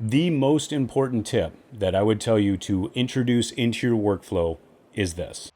The most important tip that I would tell you to introduce into your workflow is this.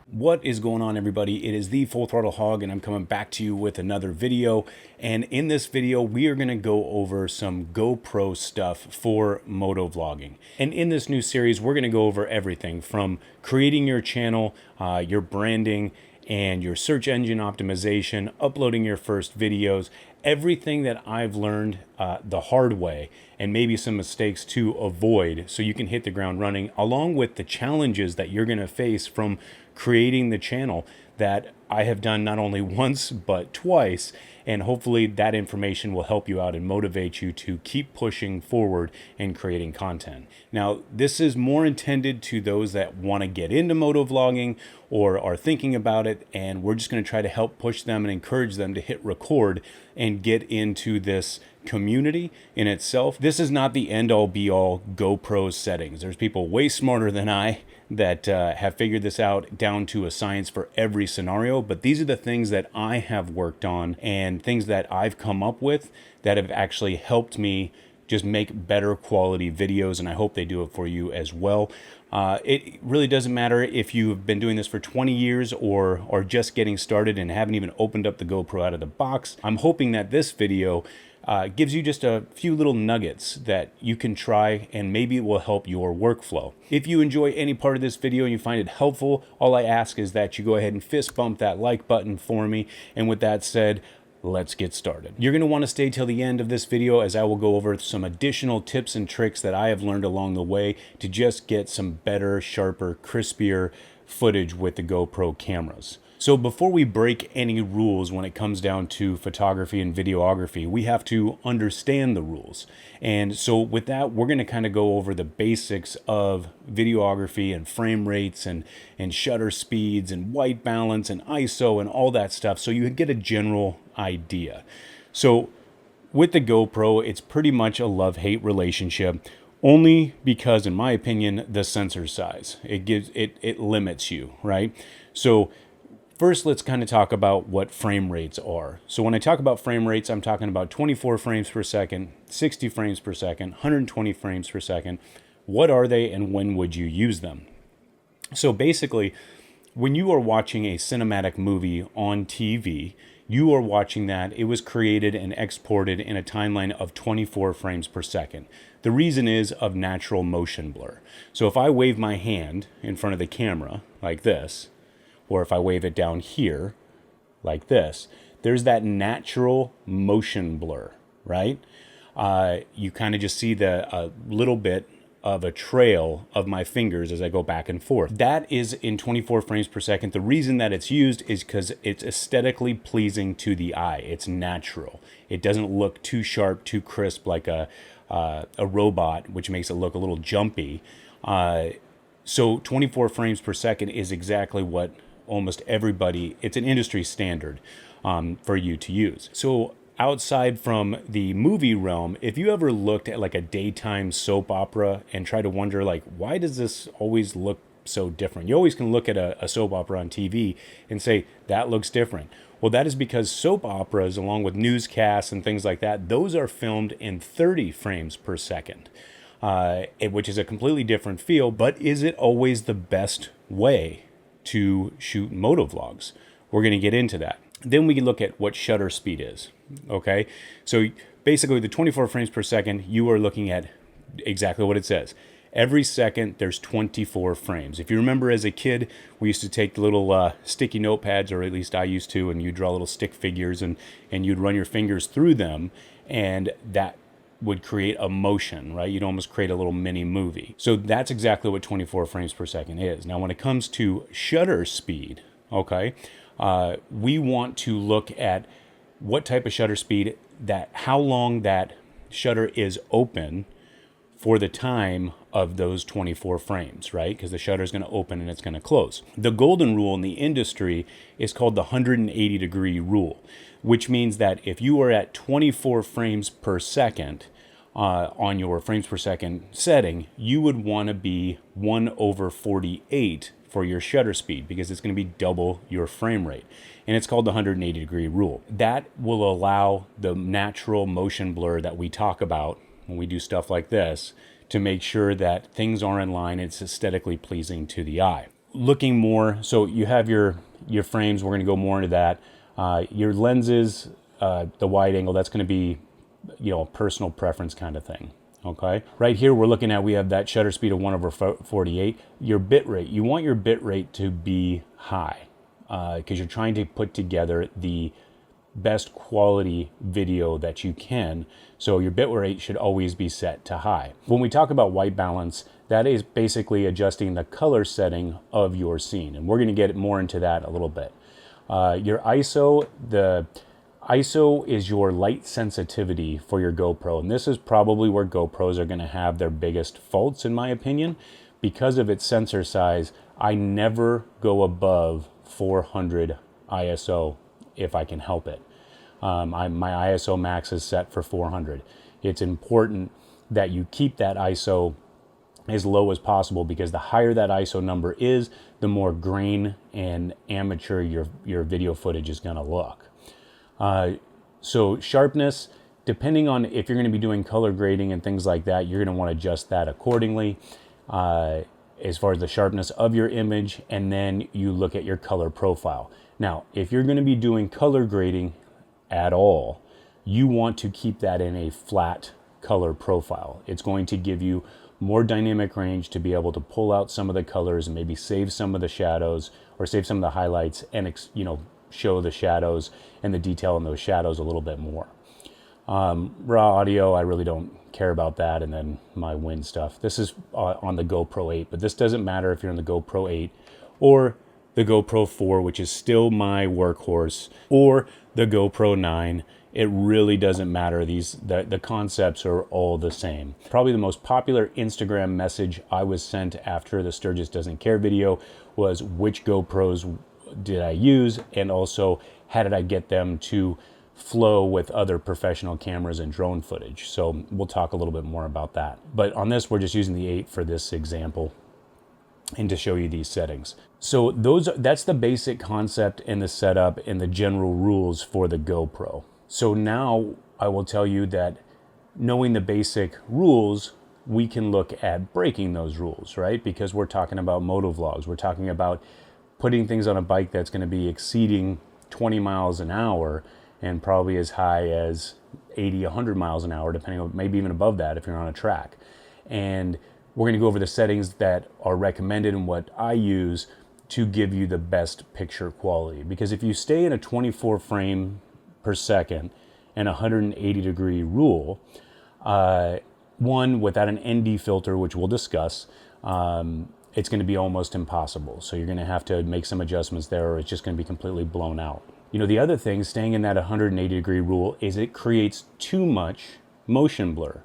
What is going on, everybody? It is the Full Throttle Hog, and I'm coming back to you with another video. And in this video, we are going to go over some GoPro stuff for motovlogging. And in this new series, we're going to go over everything from creating your channel, your branding, and your search engine optimization, uploading your first videos, everything that I've learned the hard way, and maybe some mistakes to avoid so you can hit the ground running, along with the challenges that you're going to face from creating the channel that I have done not only once but twice. And hopefully that information will help you out and motivate you to keep pushing forward and creating content. Now, this is more intended to those that want to get into motovlogging or are thinking about it, and we're just going to try to help push them and encourage them to hit record and get into this community in itself. This is not the end-all be-all GoPro settings. There's people way smarter than I that have figured this out down to a science for every scenario, but these are the things that I have worked on and things that I've come up with that have actually helped me just make better quality videos, and I hope they do it for you as well. It really doesn't matter if you've been doing this for 20 years or just getting started and haven't even opened up the GoPro out of the box. I'm hoping that this video gives you just a few little nuggets that you can try, and maybe it will help your workflow. If you enjoy any part of this video and you find it helpful, all I ask is that you go ahead and fist bump that like button for me. And with that said, let's get started. You're going to want to stay till the end of this video, as I will go over some additional tips and tricks that I have learned along the way to just get some better, sharper, crispier footage with the GoPro cameras. So before we break any rules when it comes down to photography and videography, we have to understand the rules. And so with that, we're going to kind of go over the basics of videography and frame rates and shutter speeds and white balance and ISO and all that stuff, so you get a general idea. So with the GoPro, it's pretty much a love-hate relationship, only because, in my opinion, the sensor size. It limits you, right? So first, let's kind of talk about what frame rates are. So when I talk about frame rates, I'm talking about 24 frames per second, 60 frames per second, 120 frames per second. What are they and when would you use them? So basically, when you are watching a cinematic movie on TV, you are watching that. It was created and exported in a timeline of 24 frames per second. The reason is of natural motion blur. So if I wave my hand in front of the camera like this, or if I wave it down here like this, there's that natural motion blur, right? You kind of just see a little bit of a trail of my fingers as I go back and forth. That is in 24 frames per second. The reason that it's used is because it's aesthetically pleasing to the eye. It's natural. It doesn't look too sharp, too crisp like a robot, which makes it look a little jumpy. So 24 frames per second is exactly what almost everybody, it's an industry standard for you to use. So outside from the movie realm, if you ever looked at like a daytime soap opera and try to wonder, like, why does this always look so different? You always can look at a soap opera on TV and say, that looks different. Well, that is because soap operas, along with newscasts and things like that, those are filmed in 30 frames per second, which is a completely different feel. But is it always the best way to shoot motovlogs? We're going to get into that. Then we can look at what shutter speed is. Okay, so basically the 24 frames per second, you are looking at exactly what it says. Every second there's 24 frames. If you remember, as a kid, we used to take the little sticky notepads, or at least I used to, and you draw little stick figures and you'd run your fingers through them, and that would create a motion, right? You'd almost create a little mini movie. So that's exactly what 24 frames per second is. Now, when it comes to shutter speed, okay, we want to look at what type of shutter speed, how long that shutter is open for the time of those 24 frames, right? Because the shutter is going to open and it's going to close. The golden rule in the industry is called the 180-degree rule, which means that if you are at 24 frames per second on your frames per second setting, you would want to be 1/48 for your shutter speed because it's going to be double your frame rate. And it's called the 180 degree rule. That will allow the natural motion blur that we talk about when we do stuff like this to make sure that things are in line and it's aesthetically pleasing to the eye. Looking more, so you have your frames, we're going to go more into that. Your lenses, the wide angle, that's going to be, you know, a personal preference kind of thing. Okay, right here we're looking at, we have that shutter speed of 1/48. Your bit rate, you want your bit rate to be high because you're trying to put together the best quality video that you can. So your bit rate should always be set to high. When we talk about white balance, that is basically adjusting the color setting of your scene. And we're going to get more into that a little bit. Your ISO, the ISO is your light sensitivity for your GoPro. And this is probably where GoPros are going to have their biggest faults, in my opinion. Because of its sensor size, I never go above 400 ISO if I can help it. My ISO max is set for 400. It's important that you keep that ISO as low as possible because the higher that ISO number is, the more grain and amateur your video footage is going to look. So sharpness, depending on if you're going to be doing color grading and things like that, you're going to want to adjust that accordingly as far as the sharpness of your image, and then you look at your color profile. Now, if you're going to be doing color grading at all, you want to keep that in a flat color profile. It's going to give you more dynamic range to be able to pull out some of the colors and maybe save some of the shadows or save some of the highlights and, you know, show the shadows and the detail in those shadows a little bit more. Raw audio, I really don't care about that. And then my wind stuff. This is on the GoPro 8, but this doesn't matter if you're on the GoPro 8 or the GoPro 4, which is still my workhorse, or the GoPro 9. It really doesn't matter. The concepts are all the same. Probably the most popular Instagram message I was sent after the Sturgis Doesn't Care video was which GoPros did I use, and also how did I get them to flow with other professional cameras and drone footage. So we'll talk a little bit more about that. But on this, we're just using the 8 for this example and to show you these settings. So that's the basic concept and the setup and the general rules for the GoPro. So now I will tell you that knowing the basic rules, we can look at breaking those rules, right? Because we're talking about motovlogs. We're talking about putting things on a bike that's going to be exceeding 20 miles an hour and probably as high as 80, 100 miles an hour, depending on, maybe even above that if you're on a track. And we're going to go over the settings that are recommended and what I use to give you the best picture quality. Because if you stay in a 24 frame per second and 180 degree rule, one, without an ND filter, which we'll discuss, it's going to be almost impossible. So you're going to have to make some adjustments there, or it's just going to be completely blown out. You know, the other thing, staying in that 180 degree rule, is it creates too much motion blur.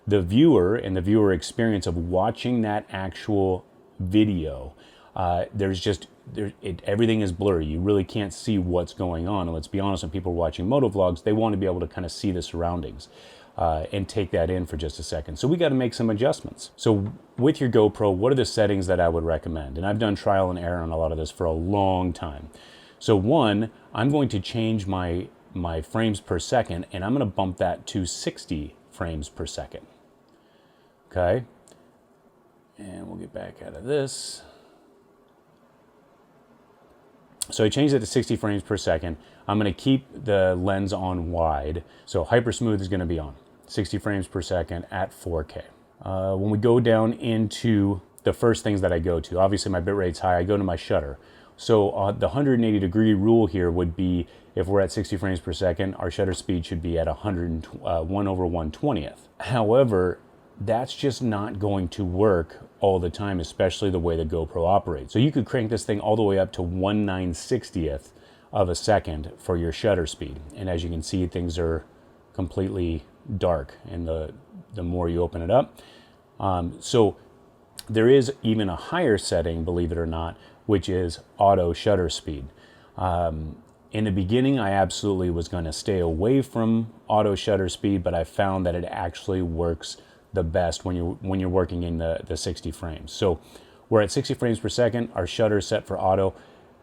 The viewer and the viewer experience of watching that actual video, everything is blurry. You really can't see what's going on. And let's be honest, when people are watching motovlogs, they want to be able to kind of see the surroundings and take that in for just a second. So we got to make some adjustments. So with your GoPro, what are the settings that I would recommend? And I've done trial and error on a lot of this for a long time. So one, I'm going to change my frames per second, and I'm going to bump that to 60 frames per second. Okay. And we'll get back out of this. So I changed it to 60 frames per second. I'm going to keep the lens on wide. So hyper smooth is going to be on 60 frames per second at 4K. When we go down into the first things that I go to, obviously my bitrate's high, I go to my shutter. So the 180 degree rule here would be, if we're at 60 frames per second, our shutter speed should be at 1/120th. However, that's just not going to work all the time, especially the way the GoPro operates. So you could crank this thing all the way up to 1/960th of a second for your shutter speed. And as you can see, things are completely dark, and the more you open it up. So there is even a higher setting, believe it or not, which is auto shutter speed. In the beginning, I absolutely was going to stay away from auto shutter speed, but I found that it actually works the best when you're working in the 60 frames. So We're at 60 frames per second. Our shutter is set for auto.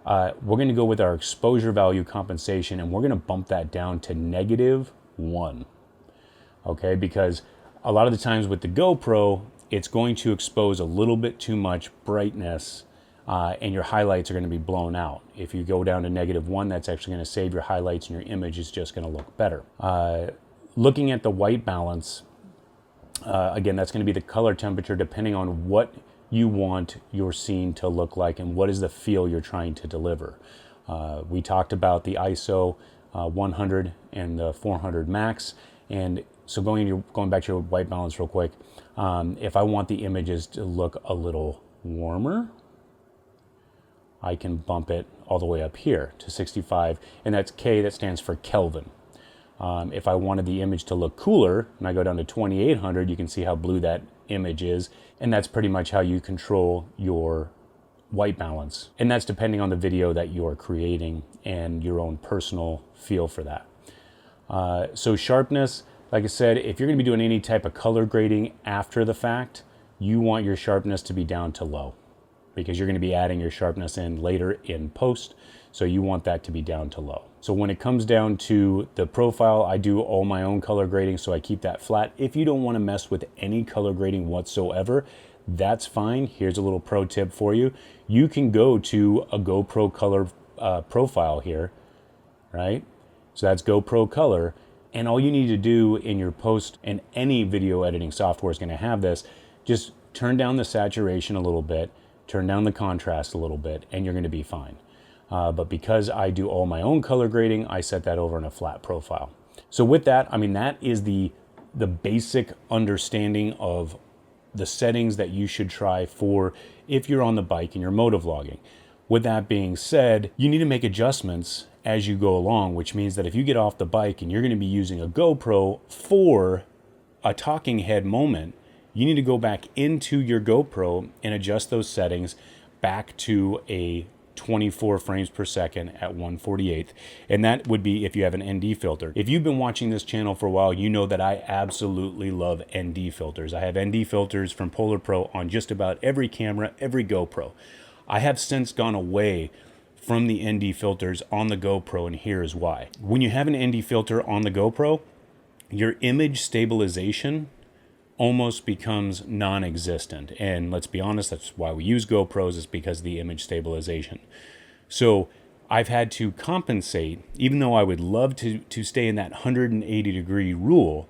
We're going to go with our exposure value compensation, and we're going to bump that down to -1. Okay, because a lot of the times with the GoPro, it's going to expose a little bit too much brightness, and your highlights are going to be blown out. If you go down to -1, that's actually going to save your highlights, and your image is just going to look better. Looking at the white balance, again, that's going to be the color temperature depending on what you want your scene to look like and what is the feel you're trying to deliver. We talked about the ISO 100 and the 400 max, and so going back to your white balance real quick, if I want the images to look a little warmer, I can bump it all the way up here to 65, and that's K, that stands for Kelvin. If I wanted the image to look cooler, and I go down to 2800, you can see how blue that image is, and that's pretty much how you control your white balance. And that's depending on the video that you're creating and your own personal feel for that. So sharpness, like I said, if you're gonna be doing any type of color grading after the fact, you want your sharpness to be down to low, because you're gonna be adding your sharpness in later in post. So you want that to be down to low. So when it comes down to the profile, I do all my own color grading, so I keep that flat. If you don't want to mess with any color grading whatsoever, that's fine. Here's a little pro tip for you. You can go to a GoPro Color profile here, right? So that's GoPro Color, and all you need to do in your post, and any video editing software is going to have this, just turn down the saturation a little bit, turn down the contrast a little bit, and you're going to be fine. But because I do all my own color grading, I set that over in a flat profile. So with that, I mean, that is the basic understanding of the settings that you should try for if you're on the bike and you're motovlogging. With that being said, you need to make adjustments as you go along, which means that if you get off the bike and you're going to be using a GoPro for a talking head moment, you need to go back into your GoPro and adjust those settings back to a 24 frames per second at 1/48th, and that would be if you have an ND filter. If you've been watching this channel for a while, you know that I absolutely love ND filters. I have ND filters from Polar Pro on just about every camera, every GoPro. I have since gone away from the ND filters on the GoPro, and here is why. When you have an ND filter on the GoPro, your image stabilization almost becomes non-existent. And let's be honest, that's why we use GoPros, is because of the image stabilization. So I've had to compensate, even though I would love to stay in that 180 degree rule,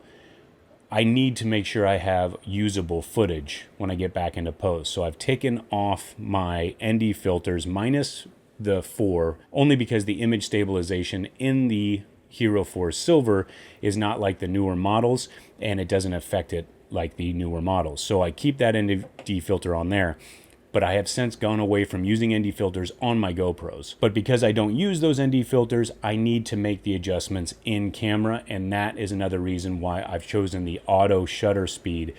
I need to make sure I have usable footage when I get back into post. So I've taken off my ND filters minus the 4, only because the image stabilization in the Hero 4 Silver is not like the newer models, and it doesn't affect it like the newer models. So I keep that ND filter on there, but I have since gone away from using ND filters on my GoPros. But because I don't use those ND filters, I need to make the adjustments in camera, and that is another reason why I've chosen the auto shutter speed.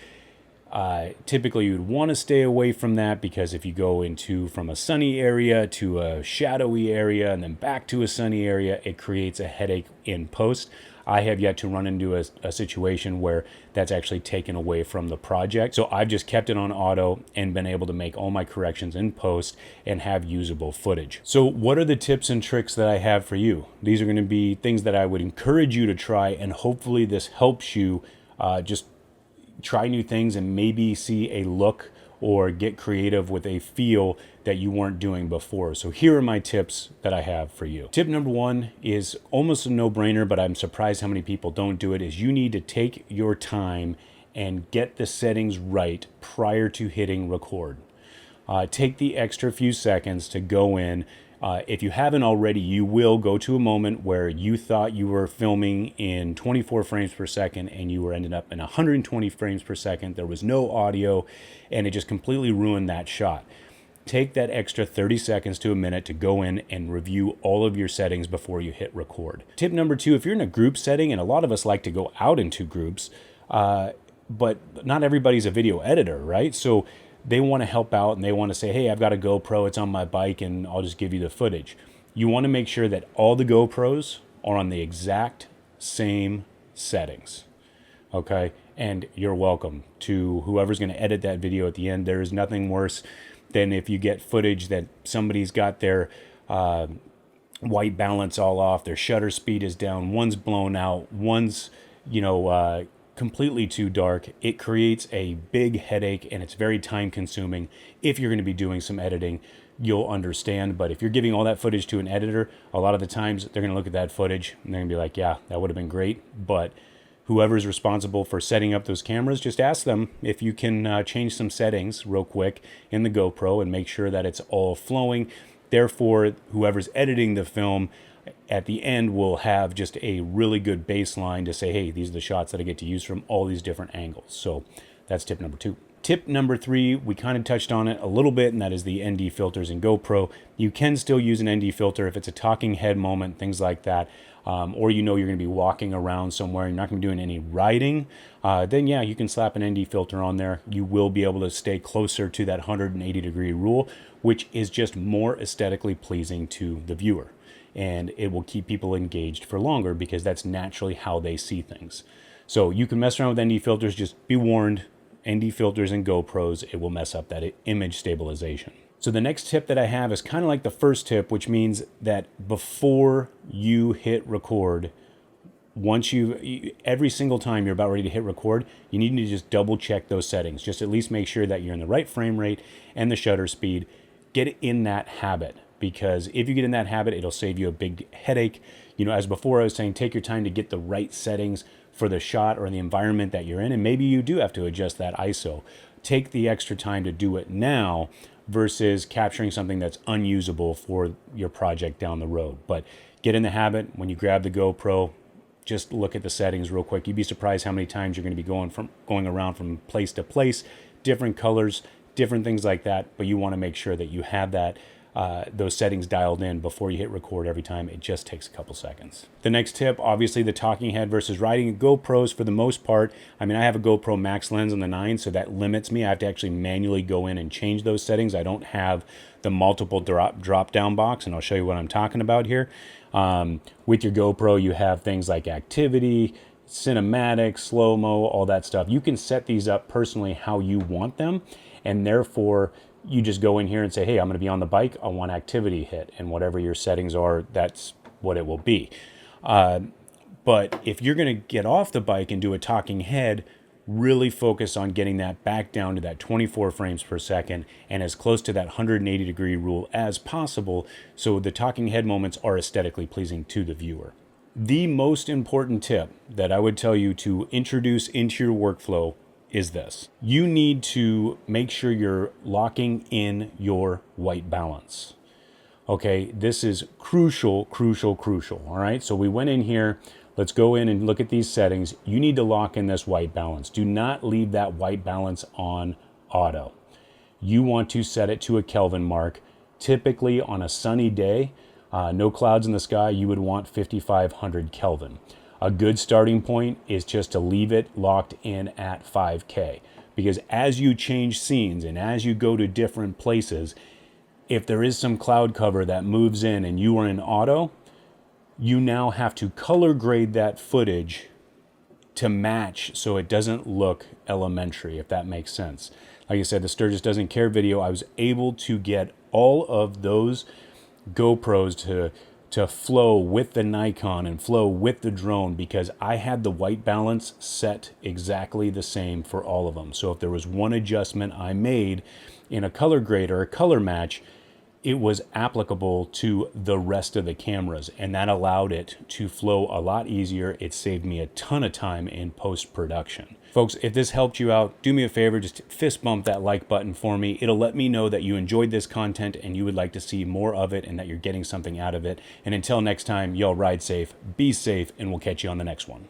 Typically you'd want to stay away from that, because if you go from a sunny area to a shadowy area and then back to a sunny area, it creates a headache in post. I have yet to run into a situation where that's actually taken away from the project. So I've just kept it on auto and been able to make all my corrections in post and have usable footage. So what are the tips and tricks that I have for you? These are going to be things that I would encourage you to try, and hopefully this helps you just try new things and maybe see a look or get creative with a feel that you weren't doing before. So here are my tips that I have for you. Tip number 1 is almost a no-brainer, but I'm surprised how many people don't do it, is you need to take your time and get the settings right prior to hitting record. Take the extra few seconds to go in. If you haven't already, you will go to a moment where you thought you were filming in 24 frames per second and you were ended up in 120 frames per second. There was no audio, and it just completely ruined that shot. Take that extra 30 seconds to a minute to go in and review all of your settings before you hit record. Tip number 2, if you're in a group setting, and a lot of us like to go out into groups, but not everybody's a video editor, right? So they want to help out and they want to say, hey, I've got a GoPro, it's on my bike, and I'll just give you the footage. You want to make sure that all the GoPros are on the exact same settings, okay? And you're welcome to whoever's going to edit that video at the end. There is nothing worse than if you get footage that somebo's got their white balance all off, their shutter speed is down, one's blown out, one's, completely too dark. It creates a big headache, and it's very time consuming. If you're going to be doing some editing, you'll understand. But if you're giving all that footage to an editor, a lot of the times they're going to look at that footage and they're going to be like, yeah, that would have been great. But whoever's responsible for setting up those cameras, just ask them if you can change some settings real quick in the GoPro and make sure that it's all flowing. Therefore, whoever's editing the film at the end will have just a really good baseline to say, hey, these are the shots that I get to use from all these different angles. So that's tip number 2. Tip number 3, we kind of touched on it a little bit, and that is the ND filters in GoPro. You can still use an ND filter if it's a talking head moment, things like that, or you're going to be walking around somewhere, you're not going to be doing any riding, then yeah, you can slap an ND filter on there. You will be able to stay closer to that 180-degree rule, which is just more aesthetically pleasing to the viewer. And it will keep people engaged for longer because that's naturally how they see things. So you can mess around with ND filters, just be warned, ND filters and GoPros, it will mess up that image stabilization. So the next tip that I have is kind of like the first tip, which means that before you hit record, once every single time you're about ready to hit record, you need to just double check those settings. Just at least make sure that you're in the right frame rate and the shutter speed. Get in that habit, because if you get in that habit, it'll save you a big headache. As before I was saying, take your time to get the right settings for the shot or the environment that you're in, and maybe you do have to adjust that ISO. Take the extra time to do it now versus capturing something that's unusable for your project down the road. But get in the habit. When you grab the GoPro, just look at the settings real quick. You'd be surprised how many times you're going to be going around from place to place, different colors, different things like that. But you want to make sure that you have those settings dialed in before you hit record every time. It just takes a couple seconds. The next tip, obviously the talking head versus riding. GoPros, for the most part, I have a GoPro Max lens on the 9, so that limits me. I have to actually manually go in and change those settings. I don't have the multiple drop down box, and I'll show you what I'm talking about here. With your GoPro, you have things like activity, cinematic, slow-mo, all that stuff. You can set these up personally how you want them, and therefore you just go in here and say, hey, I'm going to be on the bike, I want activity hit, and whatever your settings are, that's what it will be. But if you're going to get off the bike and do a talking head, really focus on getting that back down to that 24 frames per second and as close to that 180-degree rule as possible, so the talking head moments are aesthetically pleasing to the viewer. The most important tip that I would tell you to introduce into your workflow is this. You need to make sure you're locking in your white balance. Okay, this is crucial, all right? So we went in here, let's go in and look at these settings. You need to lock in this white balance. Do not leave that white balance on auto. You want to set it to a Kelvin mark. Typically on a sunny day, no clouds in the sky, you would want 5,500 Kelvin. A good starting point is just to leave it locked in at 5K, because as you change scenes and as you go to different places, if there is some cloud cover that moves in and you are in auto, you now have to color grade that footage to match so it doesn't look elementary, if that makes sense. Like I said, the Sturgis Doesn't Care video, I was able to get all of those GoPros to flow with the Nikon and flow with the drone, because I had the white balance set exactly the same for all of them. So if there was one adjustment I made in a color grade or a color match, it was applicable to the rest of the cameras, and that allowed it to flow a lot easier. It saved me a ton of time in post-production. Folks, if this helped you out, do me a favor, just fist bump that like button for me. It'll let me know that you enjoyed this content and you would like to see more of it and that you're getting something out of it. And until next time, y'all ride safe, be safe, and we'll catch you on the next one.